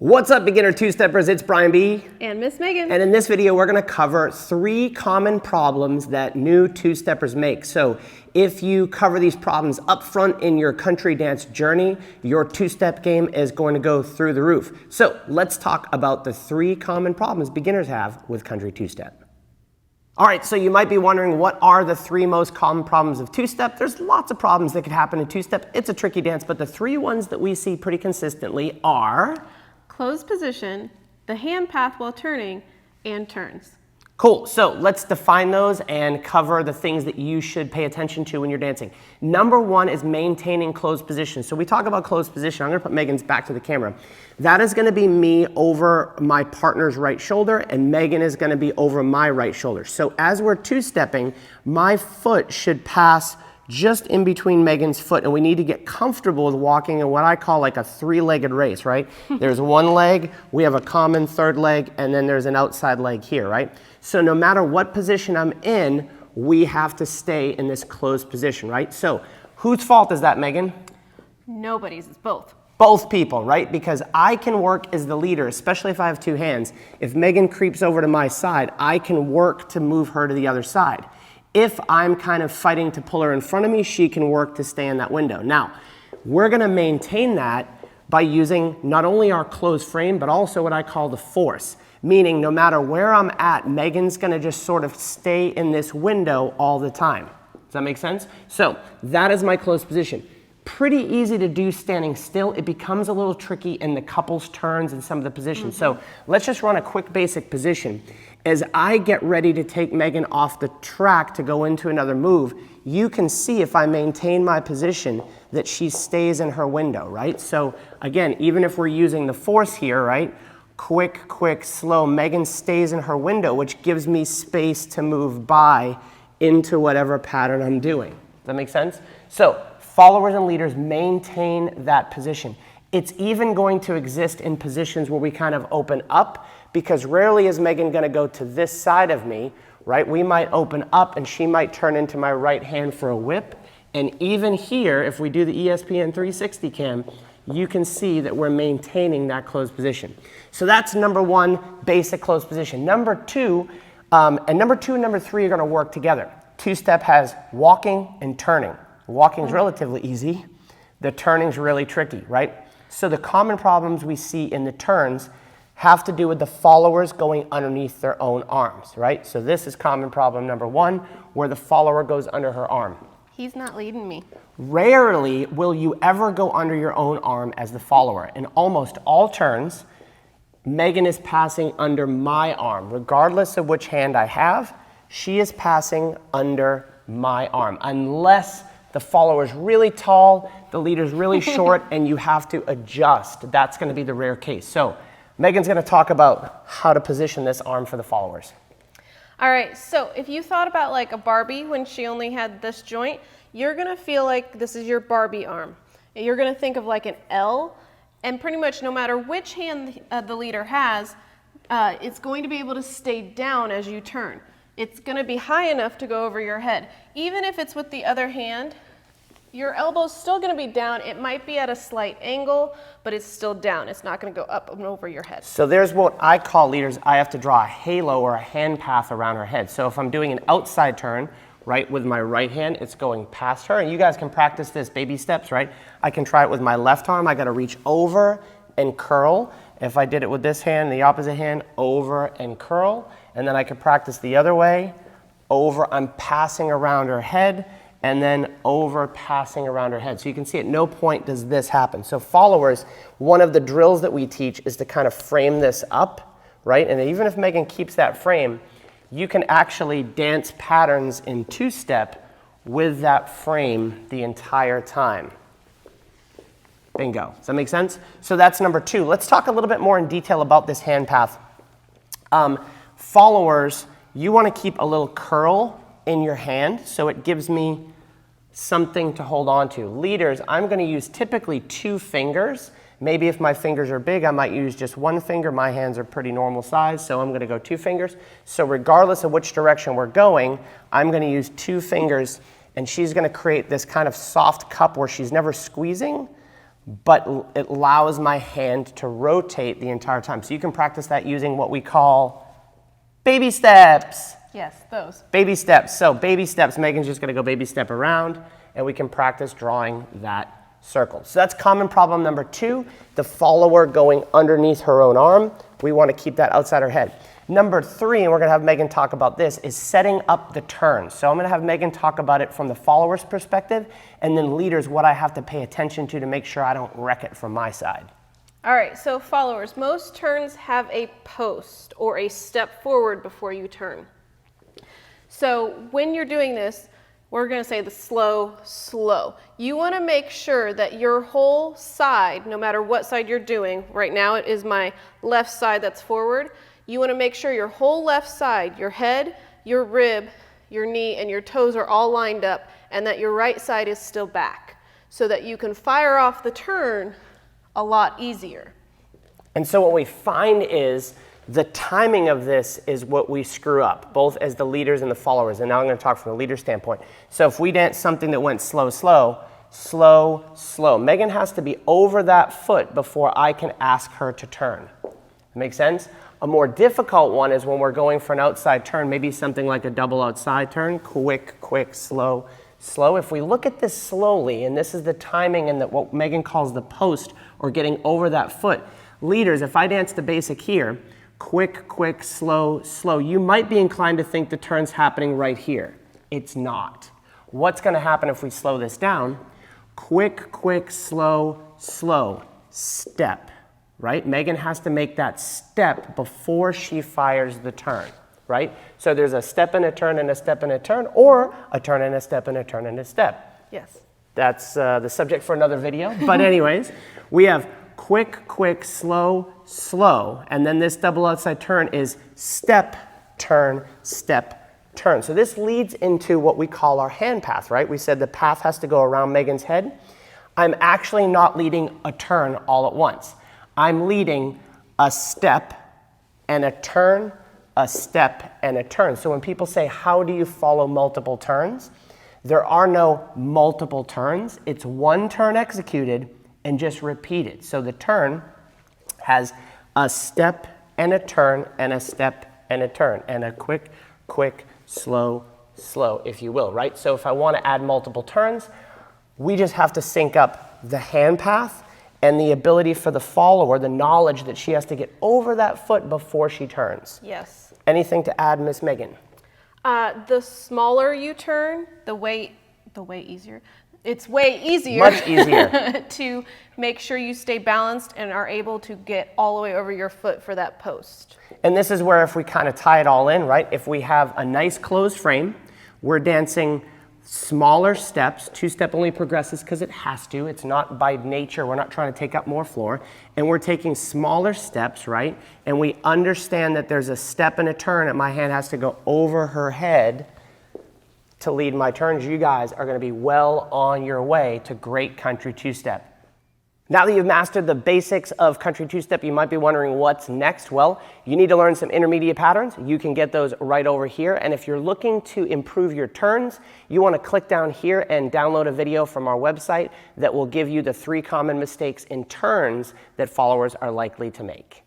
What's up, beginner two-steppers? It's Brian B. And Miss Megan. And in this video, we're gonna cover 3 common problems that new two-steppers make. So if you cover these problems up front in your country dance journey, your two-step game is going to go through the roof. So let's talk about the 3 common problems beginners have with country two-step. All right, so you might be wondering, what are the 3 most common problems of two-step? There's lots of problems that could happen in two-step. It's a tricky dance, but the 3 ones that we see pretty consistently are closed position, the hand path while turning, and turns. Cool, so let's define those and cover the things that you should pay attention to when you're dancing. Number 1 is maintaining closed position. So we talk about closed position. I'm gonna put Megan's back to the camera. That is gonna be me over my partner's right shoulder, and Megan is gonna be over my right shoulder. So as we're two-stepping, my foot should pass just in between Megan's foot, and we need to get comfortable with walking in what I call like a 3-legged race, right? There's one leg, we have a common third leg, and then there's an outside leg here, right? So no matter what position I'm in, we have to stay in this closed position, right? So whose fault is that, Megan? Nobody's, it's both. Both people, right? Because I can work as the leader, especially if I have 2 hands. If Megan creeps over to my side, I can work to move her to the other side. If I'm kind of fighting to pull her in front of me, she can work to stay in that window. Now, we're gonna maintain that by using not only our closed frame, but also what I call the force. Meaning, no matter where I'm at, Megan's gonna just sort of stay in this window all the time. Does that make sense? So, that is my closed position. Pretty easy to do standing still. It becomes a little tricky in the couples turns and some of the positions. So, let's just run a quick basic position. As I get ready to take Megan off the track to go into another move, you can see if I maintain my position that she stays in her window, right? So again, even if we're using the force here, right? Quick, quick, slow, Megan stays in her window, which gives me space to move by into whatever pattern I'm doing. Does that make sense? So followers and leaders maintain that position. It's even going to exist in positions where we kind of open up, because rarely is Megan gonna go to this side of me, right? We might open up and she might turn into my right hand for a whip. And even here, if we do the ESPN 360 cam, you can see that we're maintaining that closed position. So that's number 1, basic closed position. Number 2, and number 3 are gonna work together. Two-step has walking and turning. Walking is relatively easy. The turning's really tricky, right? So the common problems we see in the turns have to do with the followers going underneath their own arms, right? So this is common problem number 1, where the follower goes under her arm. He's not leading me. Rarely will you ever go under your own arm as the follower. In almost all turns, Megan is passing under my arm. Regardless of which hand I have, she is passing under my arm, unless the follower is really tall, the leader's really short, and you have to adjust. That's gonna be the rare case. So Megan's gonna talk about how to position this arm for the followers. All right, so if you thought about like a Barbie when she only had this joint, you're gonna feel like this is your Barbie arm. You're gonna think of like an L, and pretty much no matter which hand the leader has, it's going to be able to stay down as you turn. It's gonna be high enough to go over your head. Even if it's with the other hand, your elbow's still gonna be down. It might be at a slight angle, but it's still down. It's not gonna go up and over your head. So there's what I call, leaders, I have to draw a halo or a hand path around her head. So if I'm doing an outside turn, right, with my right hand, it's going past her. And you guys can practice this, baby steps, right? I can try it with my left arm. I gotta reach over and curl. If I did it with this hand, the opposite hand, over and curl. And then I could practice the other way, over, I'm passing around her head, and then over, passing around her head. So you can see at no point does this happen. So followers, one of the drills that we teach is to kind of frame this up, right? And even if Megan keeps that frame, you can actually dance patterns in two-step with that frame the entire time. Bingo. Does that make sense? So that's number 2. Let's talk a little bit more in detail about this hand path. Followers, you want to keep a little curl in your hand so it gives me something to hold on to. Leaders, I'm going to use typically 2 fingers. Maybe if my fingers are big, I might use just 1 finger. My hands are pretty normal size, so I'm going to go 2 fingers. So regardless of which direction we're going, I'm going to use 2 fingers, and she's going to create this kind of soft cup where she's never squeezing, but it allows my hand to rotate the entire time. So you can practice that using what we call baby steps. Yes, those. Baby steps. So baby steps, Megan's just gonna go baby step around, and we can practice drawing that circle. So that's common problem number 2, the follower going underneath her own arm. We wanna keep that outside her head. Number 3, and we're gonna have Megan talk about this, is setting up the turn. So I'm gonna have Megan talk about it from the follower's perspective, and then leaders, what I have to pay attention to make sure I don't wreck it from my side. All right, so followers, most turns have a post or a step forward before you turn. So when you're doing this, we're going to say the slow, slow. You want to make sure that your whole side, no matter what side you're doing, right now it is my left side that's forward. You want to make sure your whole left side, your head, your rib, your knee, and your toes are all lined up, and that your right side is still back, so that you can fire off the turn a lot easier. And so what we find is the timing of this is what we screw up, both as the leaders and the followers. And now I'm going to talk from the leader standpoint. So if we dance something that went slow, slow, slow, slow, Megan has to be over that foot before I can ask her to turn. Make sense? A more difficult one is when we're going for an outside turn, maybe something like a double outside turn, quick, quick, slow, slow. If we look at this slowly, and this is the timing and what Megan calls the post, or getting over that foot. Leaders, if I dance the basic here, quick, quick, slow, slow, you might be inclined to think the turn's happening right here. It's not. What's going to happen if we slow this down? Quick, quick, slow, slow, step, right? Megan has to make that step before she fires the turn, right? So there's a step and a turn and a step and a turn, or a turn and a step and a turn and a step. Yes. That's the subject for another video. But anyways, we have quick, quick, slow, slow. And then this double outside turn is step, turn, step, turn. So this leads into what we call our hand path, right? We said the path has to go around Megan's head. I'm actually not leading a turn all at once. I'm leading a step and a turn, a step and a turn. So when people say, how do you follow multiple turns? There are no multiple turns. It's one turn executed and just repeated. So the turn has a step and a turn and a step and a turn and a quick, quick, slow, slow, if you will, right? So if I want to add multiple turns, we just have to sync up the hand path and the ability for the follower, the knowledge that she has to get over that foot before she turns. Yes. Anything to add, Miss Megan? The smaller you turn, the way easier. It's way easier. Much easier. To make sure you stay balanced and are able to get all the way over your foot for that post. And this is where if we kind of tie it all in, right? If we have a nice closed frame, we're dancing smaller steps, 2-step only progresses because it has to. It's not by nature. We're not trying to take up more floor. And we're taking smaller steps, right? And we understand that there's a step and a turn and my hand has to go over her head to lead my turns. You guys are going to be well on your way to great country 2-step. Now that you've mastered the basics of country 2-step, you might be wondering what's next. Well, you need to learn some intermediate patterns. You can get those right over here. And if you're looking to improve your turns, you want to click down here and download a video from our website that will give you the 3 common mistakes in turns that followers are likely to make.